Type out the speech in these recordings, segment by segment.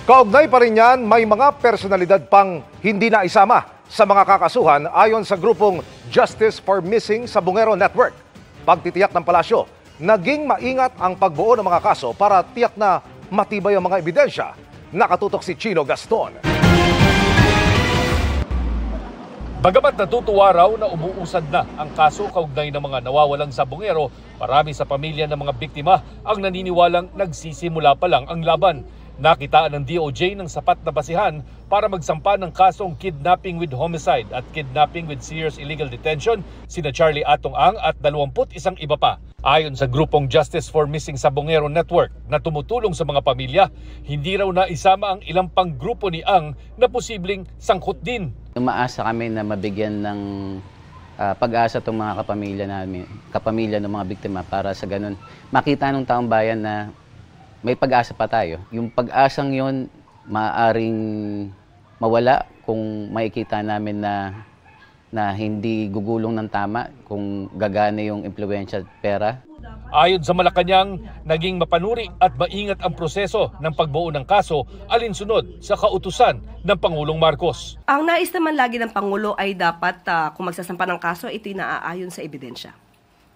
Kaugnay pa rin yan, may mga personalidad pang hindi na isama sa mga kakasuhan ayon sa grupong Justice for Missing sa Bungero Network. Pagtitiyak ng palasyo, naging maingat ang pagbuo ng mga kaso para tiyak na matibay ang mga ebidensya. Nakatutok si Chino Gaston. Bagamat natutuwa raw na umuusad na ang kaso kaugnay ng mga nawawalang sa Bungero, marami sa pamilya ng mga biktima ang naniniwalang nagsisimula pa lang ang laban. Nakitaan ng DOJ ng sapat na basihan para magsampa ng kasong kidnapping with homicide at kidnapping with serious illegal detention sina Charlie Atong Ang at 21 iba pa. Ayon sa grupong Justice for Missing sa Bungero Network na tumutulong sa mga pamilya, hindi raw naisama ang ilang panggrupo ni Ang na posibleng sangkot din. Umaasa kami na mabigyan ng pag-asa itong mga kapamilya ng mga biktima para sa ganun makita ng taong bayan na may pag-asa pa tayo. Yung pag-asang yon maaaring mawala kung makikita namin na hindi gugulong ng tama, kung gagana yung impluwensya at pera. Ayon sa Malacanang, naging mapanuri at maingat ang proseso ng pagbuo ng kaso alinsunod sa kautusan ng Pangulong Marcos. Ang nais naman lagi ng Pangulo ay dapat kung magsasampa ng kaso, ito'y naaayon sa ebidensya.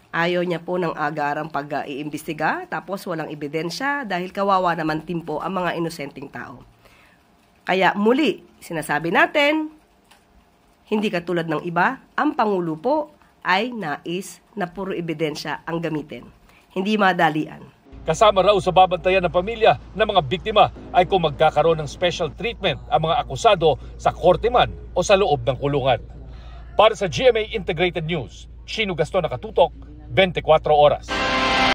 Ayaw niya po ng agarang pag-iimbestiga tapos walang ebidensya dahil kawawa naman din po ang mga inosenteng tao. Kaya muli, sinasabi natin, hindi katulad ng iba, ang Pangulo po ay nais na puro ebidensya ang gamitin. Hindi madalian. Kasama raw sa babantayan ng pamilya ng mga biktima ay kung magkakaroon ng special treatment ang mga akusado sa korte man o sa loob ng kulungan. Para sa GMA Integrated News, Chino Gaston, nakatutok, 24 oras.